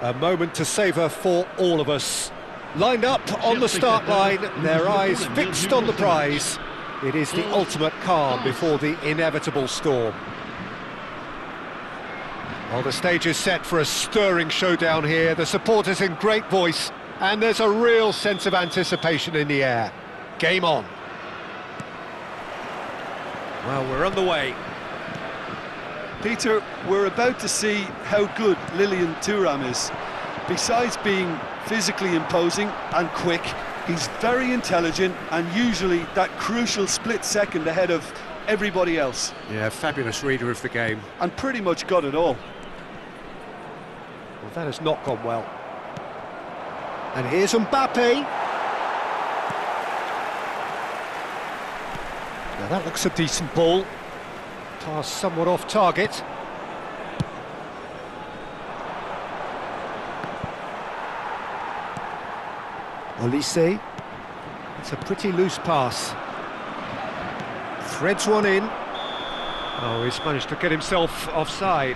A moment to savour for all of us. Lined up on the start line, their eyes fixed on the prize. It is the ultimate calm before the inevitable storm. Well, the stage is set for a stirring showdown here. The supporters in great voice, and there's a real sense of anticipation in the air. Game on. Well, we're on the way. Peter, we're about to see how good Lilian Thuram is. Besides being physically imposing and quick, he's very intelligent and usually that crucial split second ahead of everybody else. Yeah, fabulous reader of the game. And pretty much got it all. Well, that has not gone well. And here's Mbappe. Now that looks a decent ball. Pass somewhat off target. Olise. It's a pretty loose pass. Threads one in. Oh, he's managed to get himself offside.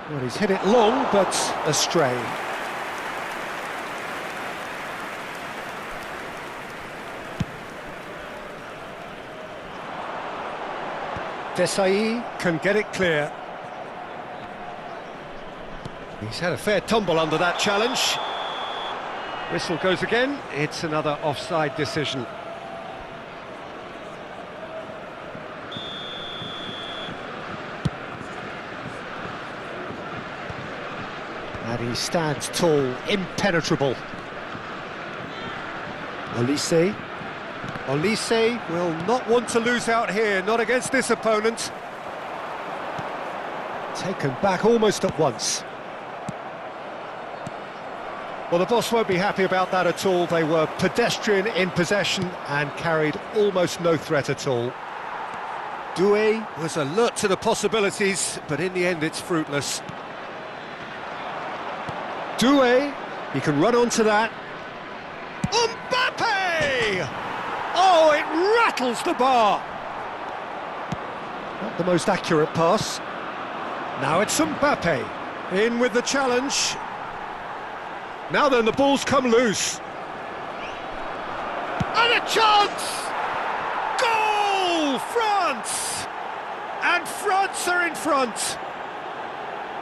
Well, he's hit it long, but astray. Desailly can get it clear. He's had a fair tumble under that challenge. Whistle goes again. It's another offside decision. And he stands tall, impenetrable. Olise. Olise will not want to lose out here, not against this opponent. Taken back almost at once. Well, the boss won't be happy about that at all. They were pedestrian in possession and carried almost no threat at all. Doué was alert to the possibilities, but in the end it's fruitless. Doué, he can run onto that. Mbappe! Oh, it rattles the bar! Not the most accurate pass. Now it's Mbappe. In with the challenge. Now then, the ball's come loose. And a chance! Goal! France! And France are in front.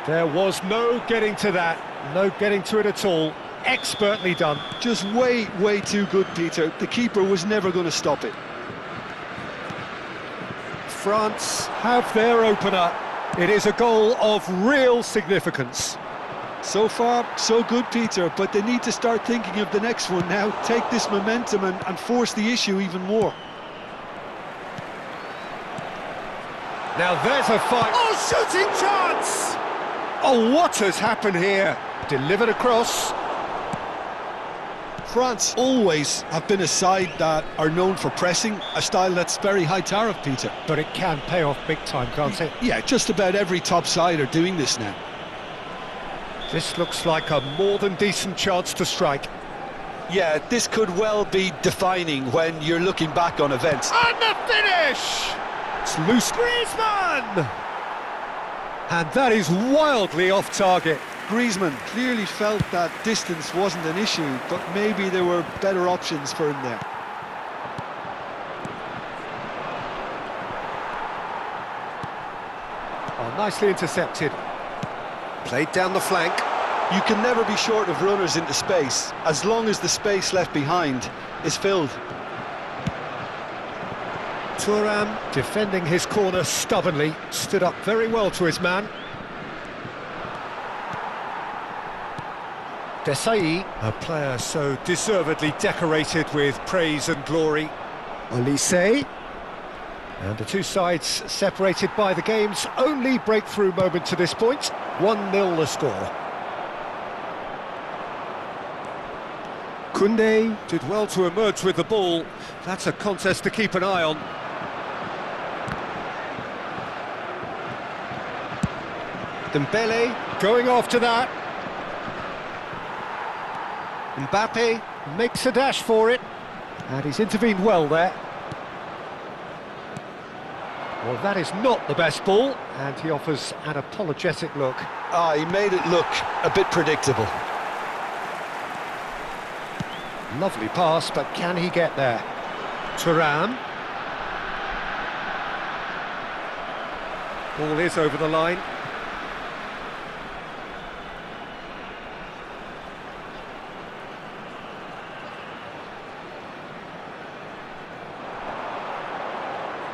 There was no getting to that. No getting to it at all. Expertly done. Just way too good, Peter. The keeper was never going to stop it. France have their opener. It is a goal of real significance. So far, so good, Peter, but they need to start thinking of the next one now. Take this momentum and force the issue even more. Now there's a fight. Oh, shooting chance! Oh, what has happened here? Delivered across. France always have been a side that are known for pressing, a style that's very high tariff, Peter. But it can pay off big time, can't it? Yeah, just about every top side are doing this now. This looks like a more than decent chance to strike. Yeah, this could well be defining when you're looking back on events. And the finish! It's loose. Griezmann! And that is wildly off target. Griezmann clearly felt that distance wasn't an issue, but maybe there were better options for him there. Oh, nicely intercepted. Played down the flank. You can never be short of runners into space, as long as the space left behind is filled. Thuram, defending his corner stubbornly, stood up very well to his man. Desailly, a player so deservedly decorated with praise and glory. Olise. And the two sides separated by the game's only breakthrough moment to this point. 1-0 the score. Koundé did well to emerge with the ball. That's a contest to keep an eye on. Dembele going after that. Mbappe makes a dash for it. And he's intervened well there. Well, that is not the best ball, and he offers an apologetic look. Ah, he made it look a bit predictable. Lovely pass, but can he get there? Thuram. Ball is over the line.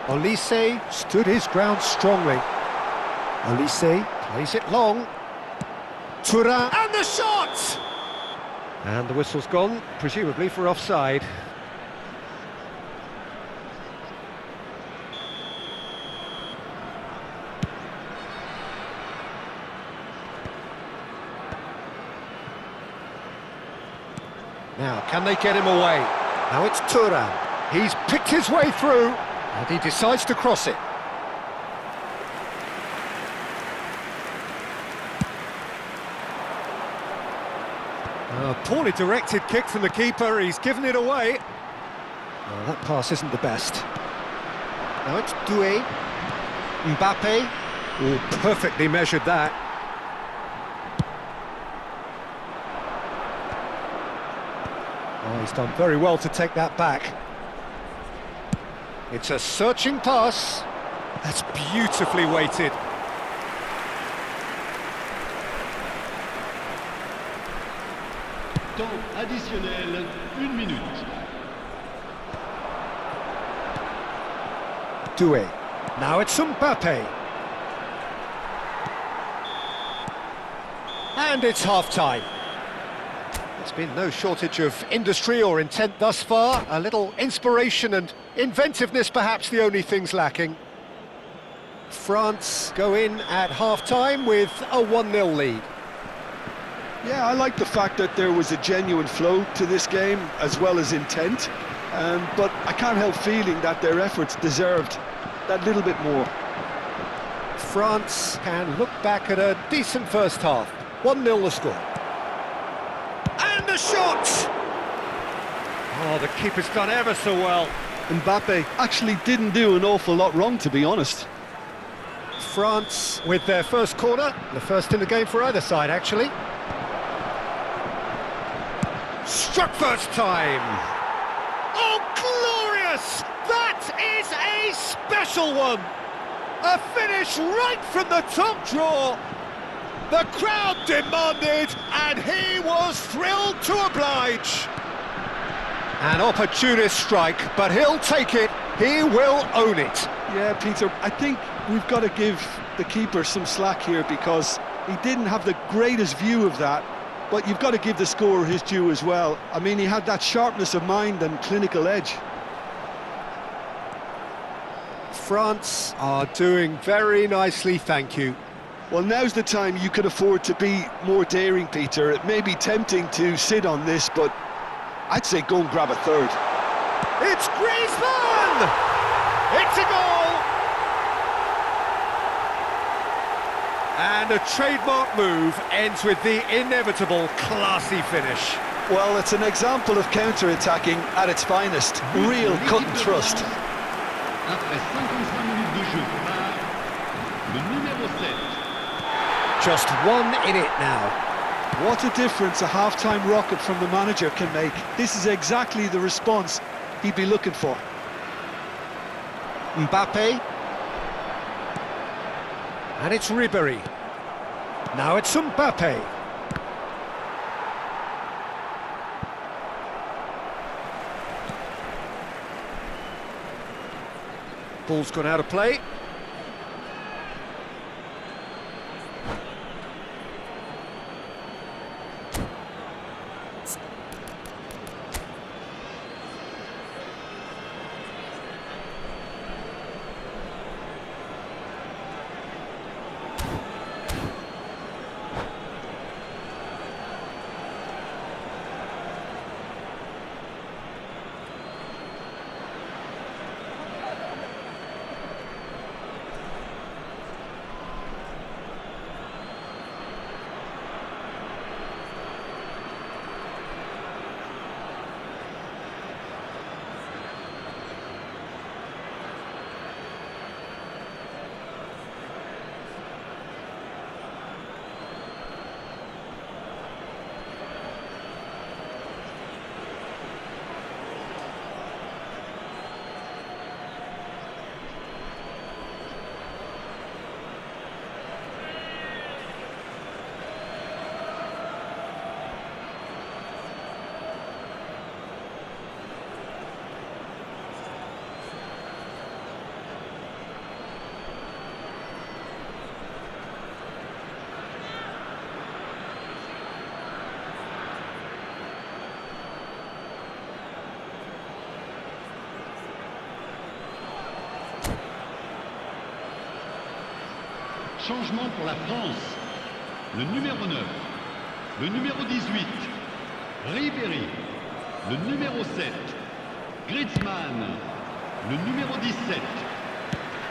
Olise stood his ground strongly. Olise plays it long. Thuram, and the shot! And the whistle's gone, presumably for offside. Now, can they get him away? Now it's Thuram. He's picked his way through, and he decides to cross it. A poorly directed kick from the keeper, he's given it away. Well, that pass isn't the best. Now it's Doué. Mbappe. Oh, perfectly measured that. Oh, he's done very well to take that back. It's a searching pass. That's beautifully weighted. Temps additionnel, 1 minute. Doué. Now it's Mbappe. And it's half-time. There's been no shortage of industry or intent thus far. A little inspiration and inventiveness, perhaps the only things lacking. France go in at half-time with a 1-0 lead. Yeah, I like the fact that there was a genuine flow to this game, as well as intent. But I can't help feeling that their efforts deserved that little bit more. France can look back at a decent first half. 1-0 the score. And the shot! Oh, the keeper's done ever so well. Mbappe actually didn't do an awful lot wrong, to be honest. France with their first corner, the first in the game for either side, actually. Struck first time. Oh, glorious! That is a special one. A finish right from the top draw. The crowd demanded, and he was thrilled to oblige. An opportunist strike, but he'll take it. He will own it. Yeah, Peter, I think we've got to give the keeper some slack here, because he didn't have the greatest view of that. But you've got to give the scorer his due as well. I mean, he had that sharpness of mind and clinical edge. France are doing very nicely, thank you. Well, now's the time you can afford to be more daring, Peter. It may be tempting to sit on this, but I'd say go and grab a third. It's Griezmann! It's a goal! And a trademark move ends with the inevitable classy finish. Well, it's an example of counter-attacking at its finest. Real cut and thrust. Après 55 minutes de jeu par le numéro 7. Just one in it now. What a difference a half-time rocket from the manager can make. This is exactly the response he'd be looking for. Mbappe. And it's Ribéry. Now it's Mbappe. Ball's gone out of play. Changement pour la France. Le numéro 9, le numéro 18, Ribéry, le numéro 7, Griezmann, le numéro 17.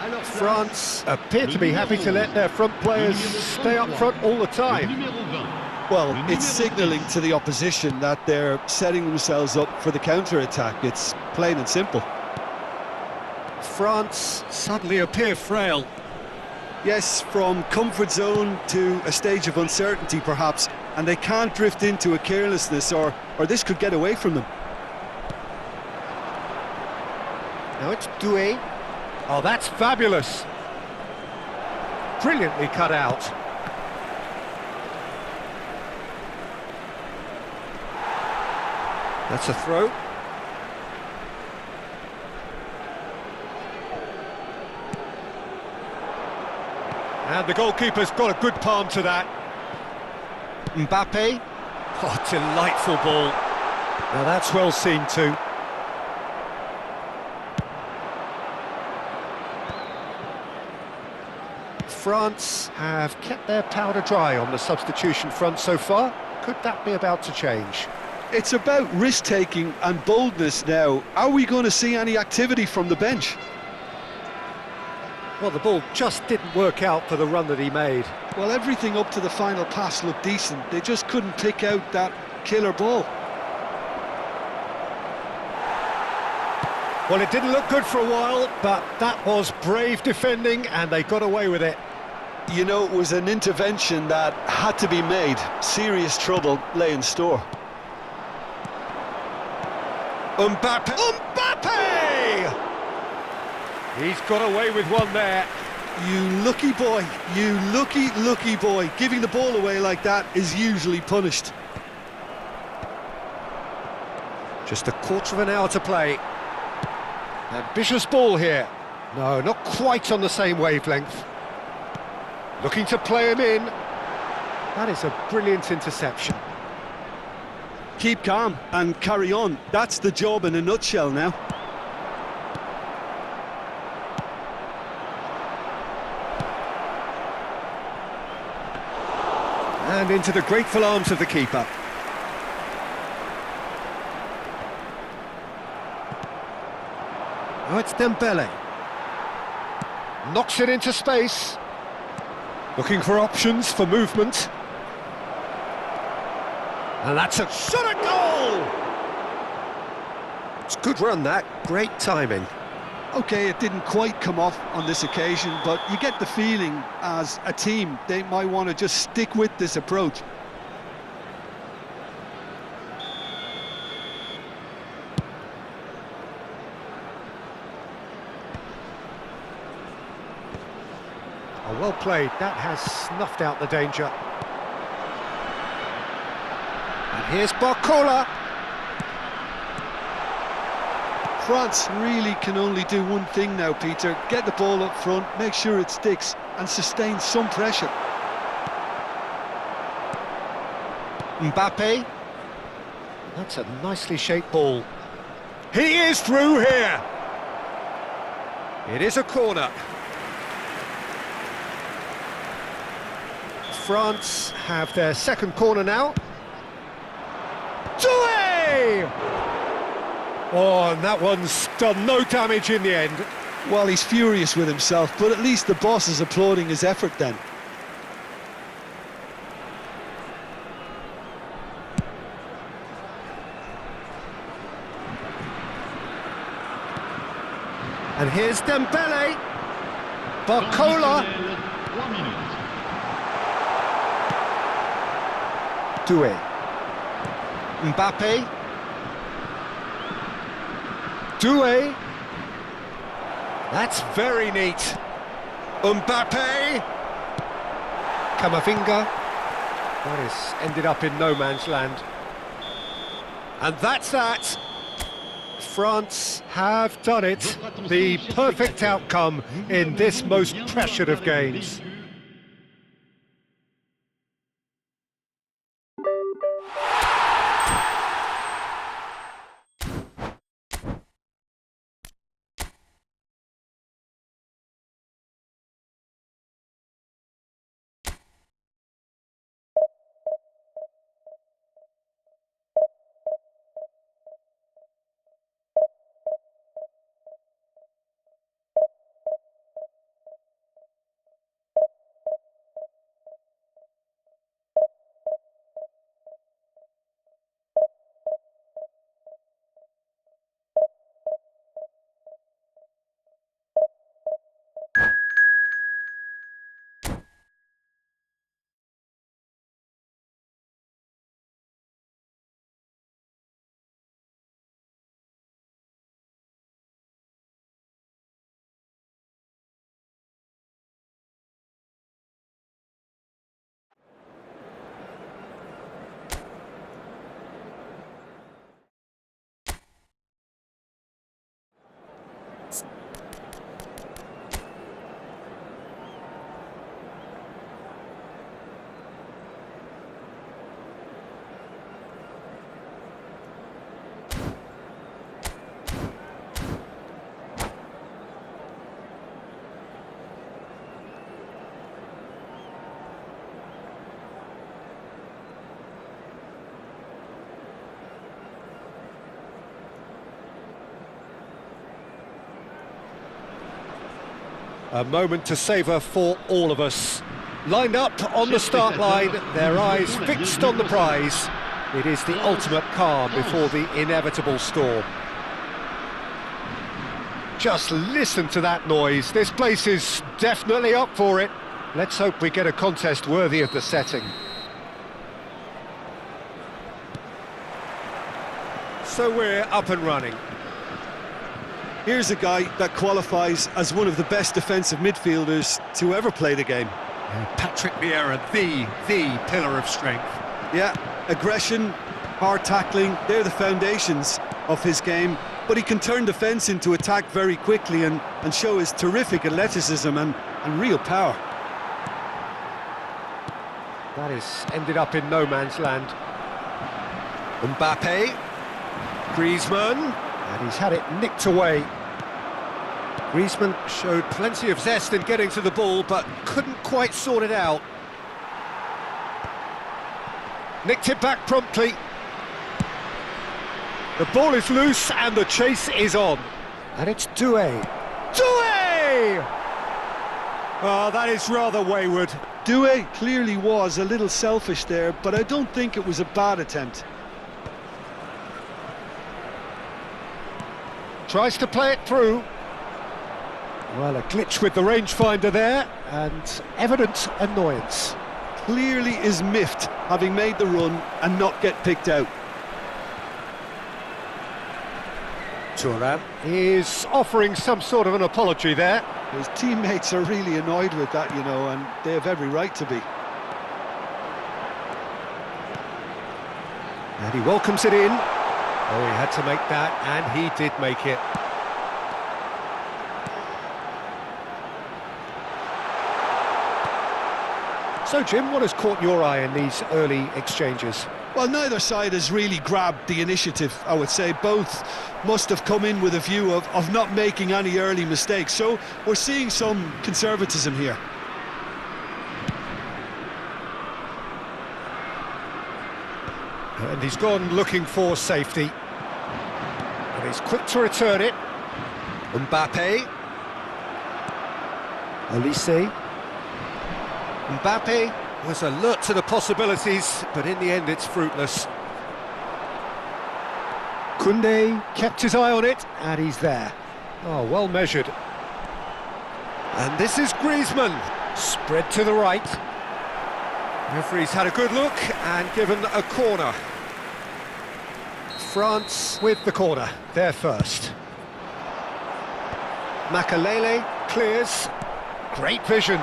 Alors France appear to be happy to let their front players stay up front all the le time. numéro 20. Well, Le it's numéro signalling 10. to the opposition that they're setting themselves up for the counter-attack. It's plain and simple. France suddenly appear frail. Yes, from comfort zone to a stage of uncertainty perhaps, and they can't drift into a carelessness or this could get away from them. Now it's Doué. Oh, that's fabulous. Brilliantly cut out. That's a throw. And the goalkeeper's got a good palm to that. Mbappe. Oh, delightful ball. Now that's well seen too. France have kept their powder dry on the substitution front so far. Could that be about to change? It's about risk-taking and boldness now. Are we going to see any activity from the bench? Well, the ball just didn't work out for the run that he made. Well, everything up to the final pass looked decent. They just couldn't pick out that killer ball. Well, it didn't look good for a while, but that was brave defending and they got away with it. You know, it was an intervention that had to be made. Serious trouble lay in store. Mbappe! He's got away with one there. You lucky boy, you lucky boy. Giving the ball away like that is usually punished. Just a quarter of an hour to play. Ambitious ball here. No, not quite on the same wavelength. Looking to play him in. That is a brilliant interception. Keep calm and carry on. That's the job in a nutshell now. And into the grateful arms of the keeper. Oh, it's Dembele. Knocks it into space. Looking for options for movement. And that's a shot at goal! It's a good run, that. Great timing. Okay, it didn't quite come off on this occasion, but you get the feeling as a team they might want to just stick with this approach. Oh, well played. That has snuffed out the danger. And here's Barcola. France really can only do one thing now, Peter. Get the ball up front, make sure it sticks, and sustain some pressure. Mbappe. That's a nicely shaped ball. He is through here. It is a corner. France have their second corner now. Doué! Oh, and that one's done no damage in the end. Well, he's furious with himself, but at least the boss is applauding his effort then. And here's Dembele. Barcola. 3 minutes. Doué. Mbappe. Doué. That's very neat. Mbappe. Camavinga. That has ended up in no man's land. And that's that. France have done it. The perfect outcome in this most pressured of games. A moment to savour for all of us. Lined up on the start line, their eyes fixed on the prize. It is the ultimate calm before the inevitable storm. Just listen to that noise. This place is definitely up for it. Let's hope we get a contest worthy of the setting. So we're up and running. Here's a guy that qualifies as one of the best defensive midfielders to ever play the game. Patrick Vieira, the pillar of strength. Yeah, aggression, hard tackling, they're the foundations of his game. But he can turn defence into attack very quickly and show his terrific athleticism and real power. That is ended up in no man's land. Mbappe, Griezmann, and he's had it nicked away. Griezmann showed plenty of zest in getting to the ball, but couldn't quite sort it out. Nicked it back promptly. The ball is loose and the chase is on. And it's Doué. Doué! Oh, that is rather wayward. Doué clearly was a little selfish there, but I don't think it was a bad attempt. Tries to play it through. Well, a glitch with the rangefinder there, and evident annoyance. Clearly is miffed, having made the run and not get picked out. Thuram is offering some sort of an apology there. His teammates are really annoyed with that, you know, and they have every right to be. And he welcomes it in. Oh, he had to make that, and he did make it. So, Jim, what has caught your eye in these early exchanges? Well, neither side has really grabbed the initiative, I would say. Both must have come in with a view of not making any early mistakes. So we're seeing some conservatism here. And he's gone looking for safety. And he's quick to return it. Mbappe. Olise. Mbappe was alert to the possibilities, but in the end it's fruitless. Koundé kept his eye on it, and he's there. Oh, well measured. And this is Griezmann, spread to the right. Referee's had a good look and given a corner. France with the corner, they're first. Makalele clears, great vision.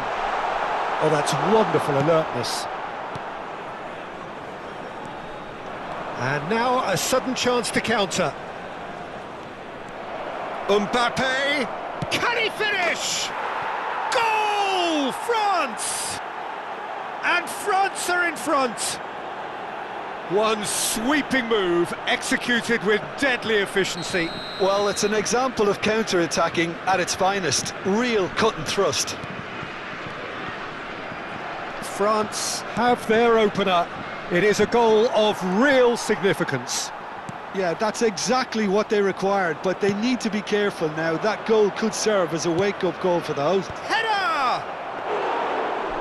Oh, that's wonderful alertness. And now a sudden chance to counter. Mbappe, can he finish? Goal, France! And France are in front. One sweeping move, executed with deadly efficiency. Well, it's an example of counter-attacking at its finest. Real cut and thrust. France have their opener. It is a goal of real significance. Yeah, that's exactly what they required, but they need to be careful now. That goal could serve as a wake-up call for the host. Header!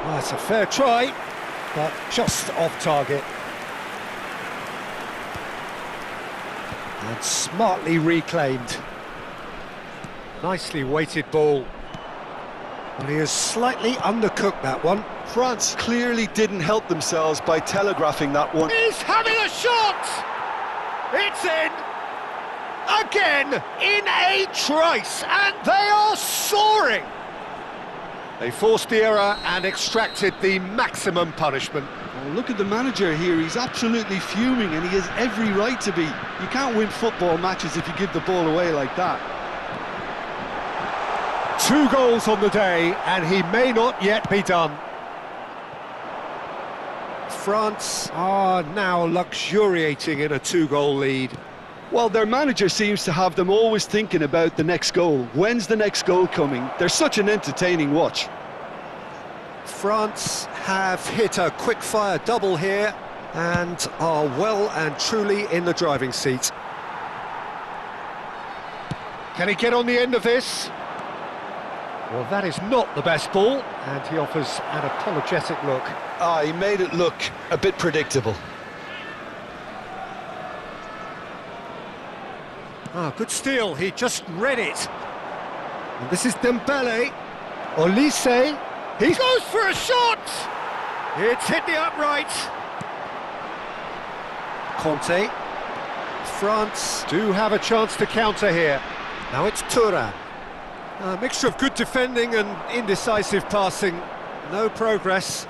Well, that's a fair try, but just off target. And smartly reclaimed. Nicely weighted ball. Well, he has slightly undercooked that one. France clearly didn't help themselves by telegraphing that one. He's having a shot! It's in! Again, in a trice, and they are soaring! They forced the error and extracted the maximum punishment. Oh, look at the manager here, he's absolutely fuming and he has every right to be. You can't win football matches if you give the ball away like that. 2 goals on the day, and he may not yet be done. France are now luxuriating in a 2-goal lead. Well, their manager seems to have them always thinking about the next goal. When's the next goal coming? They're such an entertaining watch. France have hit a quick-fire double here and are well and truly in the driving seat. Can he get on the end of this? Well, that is not the best ball, and he offers an apologetic look. He made it look a bit predictable. Good steal, he just read it. And this is Dembele. Olise, he goes for a shot! It's hit the upright. Conte. France do have a chance to counter here. Now it's Thuram. A mixture of good defending and indecisive passing. No progress.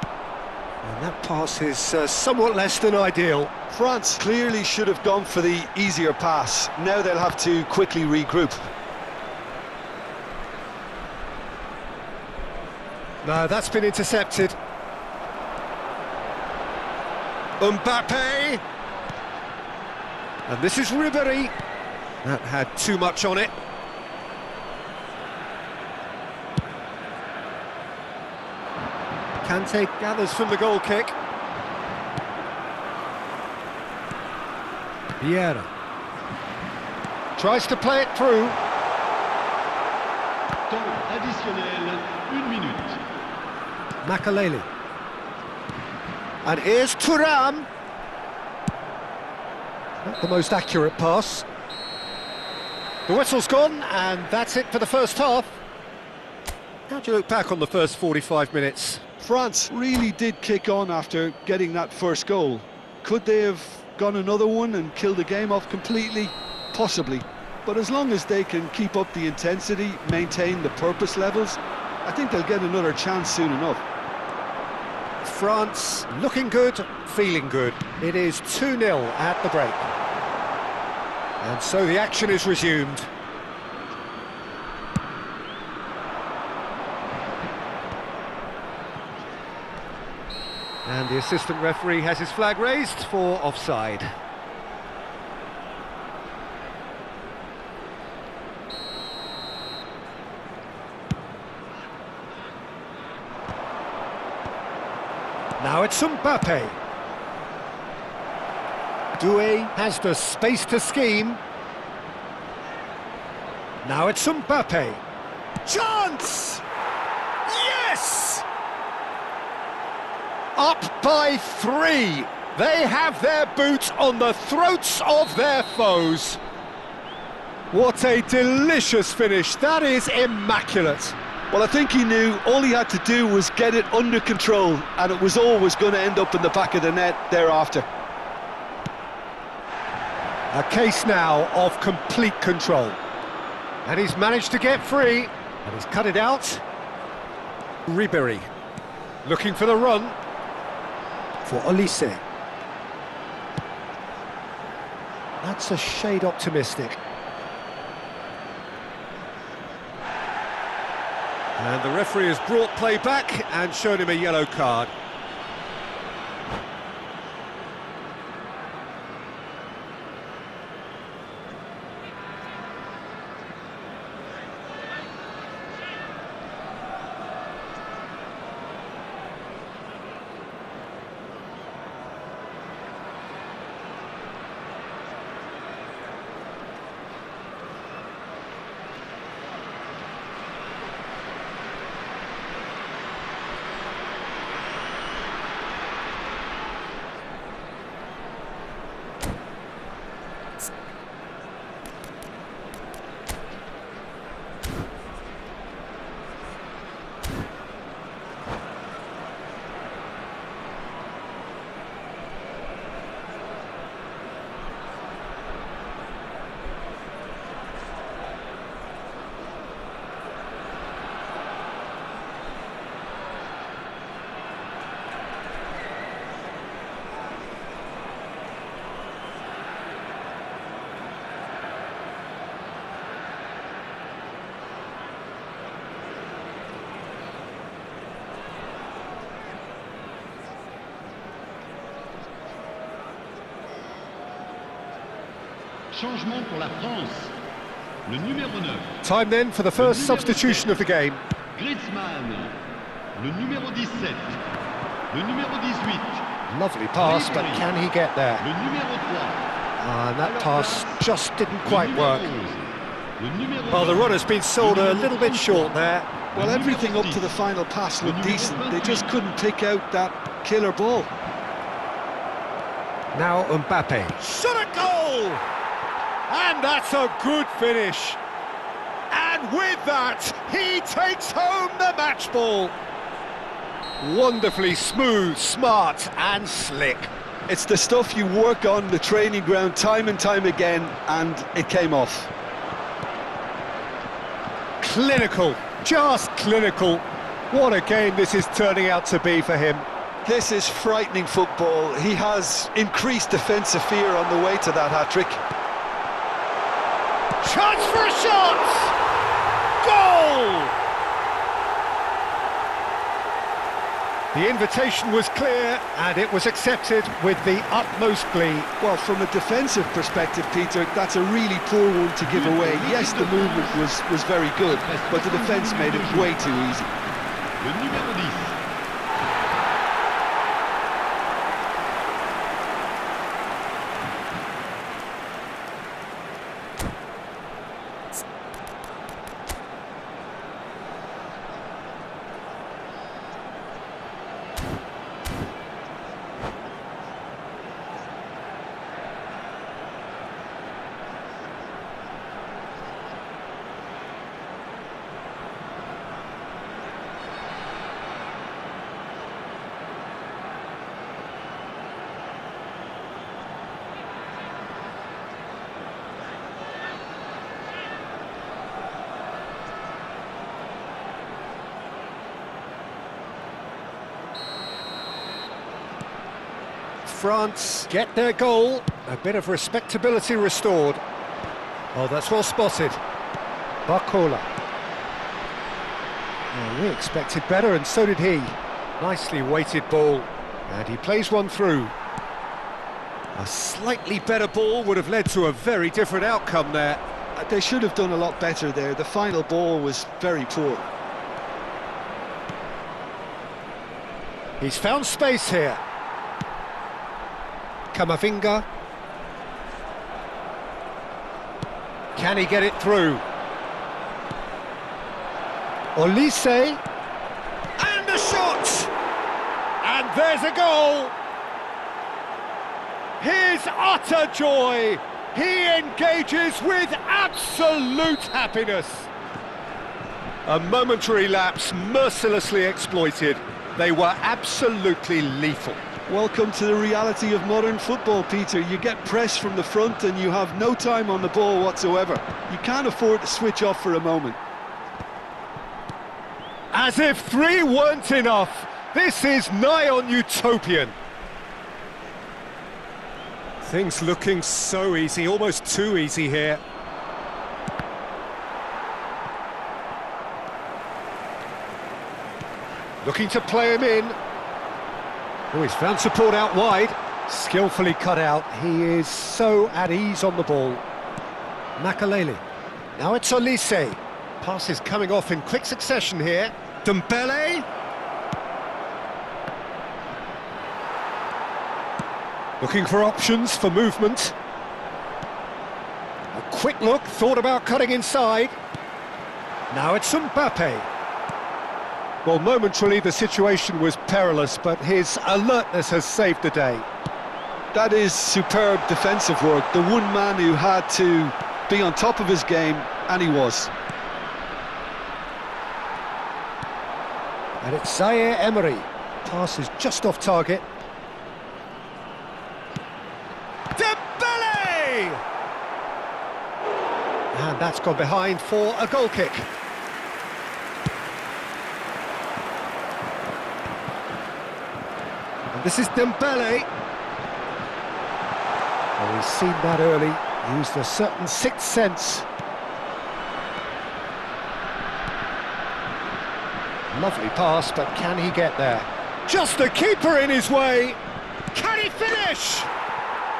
And that pass is somewhat less than ideal. France clearly should have gone for the easier pass. Now they'll have to quickly regroup. No, that's been intercepted. Mbappe! And this is Ribéry. That had too much on it. Kante gathers from the goal kick. Vieira tries to play it through. Temps additionnel, 1 minute. Makaleli. And here's Thuram. Not the most accurate pass. The whistle's gone, and that's it for the first half. How do you look back on the first 45 minutes? France really did kick on after getting that first goal. Could they have gone another one and killed the game off completely? Possibly. But as long as they can keep up the intensity, maintain the purpose levels, I think they'll get another chance soon enough. France looking good, feeling good. It is 2-0 at the break. And so the action is resumed. And the assistant referee has his flag raised for offside. Now it's Mbappe. Doué has the space to scheme. Now it's Mbappe. Chance! Yes! Up by 3. They have their boot on the throats of their foes. What a delicious finish. That is immaculate. Well, I think he knew all he had to do was get it under control, and it was always going to end up in the back of the net thereafter. A case now of complete control. And he's managed to get free, and he's cut it out. Ribéry looking for the run for Olise. That's a shade optimistic. And the referee has brought play back and shown him a yellow card. Changement pour la France. Le numéro 9. Time then for the first substitution of the game. Griezmann. Le numéro 17. Le numéro 18. Lovely pass, but can he get there? Le numéro 3. And that pass just didn't quite work. Le numéro Well, the 10. run has been sold a little bit short there. Well, everything up to the final pass looked decent. They just couldn't pick out that killer ball. Now Mbappe. Shot a goal! And that's a good finish. And with that, he takes home the match ball. Wonderfully smooth, smart and slick. It's the stuff you work on the training ground time and time again, and it came off. Clinical, just clinical. What a game this is turning out to be for him. This is frightening football. He has increased defensive fear on the way to that hat-trick. Chance for a shot! Goal! The invitation was clear and it was accepted with the utmost glee. Well, from a defensive perspective, Peter, that's a really poor one to give away. Yes, the movement was very good, but the defence made it way too easy. Le numéro 10. France get their goal, a bit of respectability restored. Oh, that's well spotted. Barcola. Oh, we expected better and so did he. Nicely weighted ball, and he plays one through. A slightly better ball would have led to a very different outcome there. They should have done a lot better there. The final ball was very poor. He's found space here. Camavinga. Can he get it through? Olise. And a shot! And there's a goal! His utter joy! He engages with absolute happiness. A momentary lapse mercilessly exploited. They were absolutely lethal. Welcome to the reality of modern football, Peter. You get press from the front and you have no time on the ball whatsoever. You can't afford to switch off for a moment. As if 3 weren't enough, this is nigh on utopian. Things looking so easy, almost too easy here. Looking to play him in. Oh, he's found support out wide. Skillfully cut out. He is so at ease on the ball. Makaleli. Now it's Olise. Passes coming off in quick succession here. Dembele. Looking for options for movement. A quick look, thought about cutting inside. Now it's Mbappe. Well, momentarily the situation was perilous, but his alertness has saved the day. That is superb defensive work. The one man who had to be on top of his game, and he was. And it's Zaire Emery. Pass is just off target. Dembele! And that's gone behind for a goal kick. And this is Dembele. Oh, he's seen that early, used a certain sixth sense. Lovely pass, but can he get there? Just a keeper in his way. Can he finish?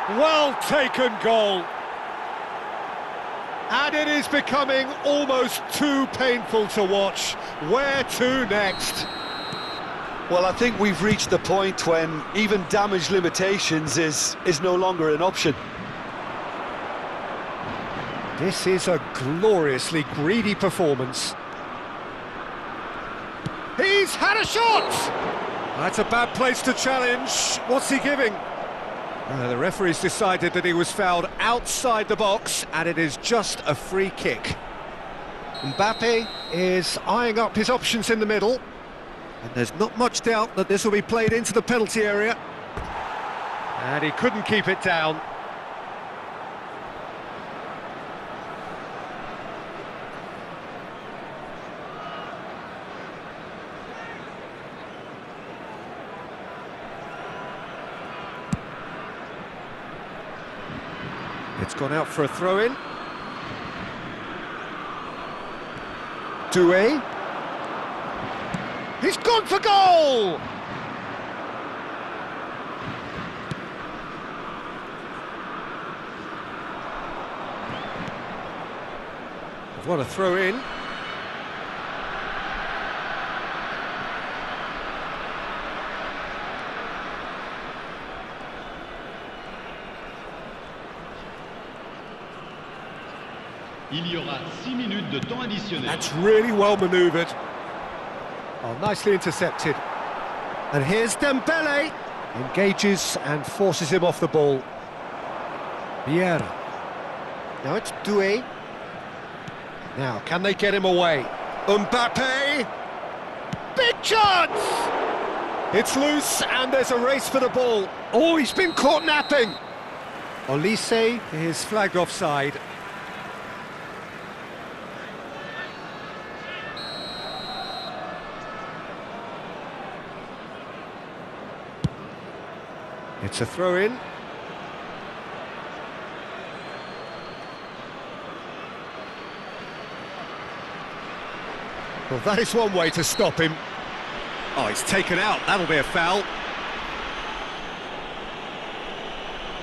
Well taken goal. And it is becoming almost too painful to watch. Where to next? Well, I think we've reached the point when even damage limitations is no longer an option. This is a gloriously greedy performance. He's had a shot! That's a bad place to challenge. What's he giving? The referee's decided that he was fouled outside the box, and it is just a free kick. Mbappe is eyeing up his options in the middle, and there's not much doubt that this will be played into the penalty area. And he couldn't keep it down. It's gone out for a throw-in. Doué. He's gone for goal! What a throw-in. Il y aura 6 minutes de temps additionnel. That's really well manoeuvred. Oh, nicely intercepted. And here's Dembele. Engages and forces him off the ball. Vieira. Now it's Doué. Now, can they get him away? Mbappe! Big chance! It's loose and there's a race for the ball. Oh, he's been caught napping. Olise is flagged offside. It's a throw-in. Well, that is one way to stop him. Oh, he's taken out. That'll be a foul.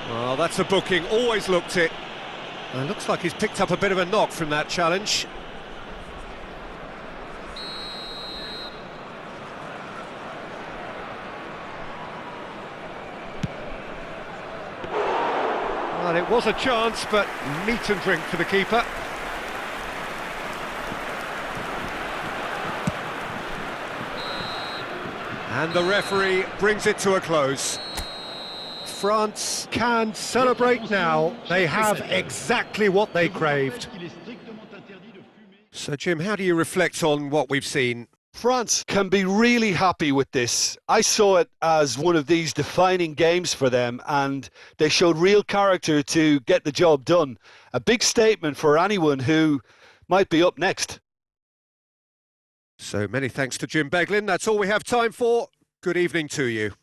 Well, that's a booking. Always looked it. And it looks like he's picked up a bit of a knock from that challenge. Well, it was a chance, but meat and drink for the keeper. And the referee brings it to a close. France can celebrate now. They have exactly what they craved. So, Jim, how do you reflect on what we've seen? France can be really happy with this. I saw it as one of these defining games for them, and they showed real character to get the job done. A big statement for anyone who might be up next. So many thanks to Jim Beglin. That's all we have time for. Good evening to you.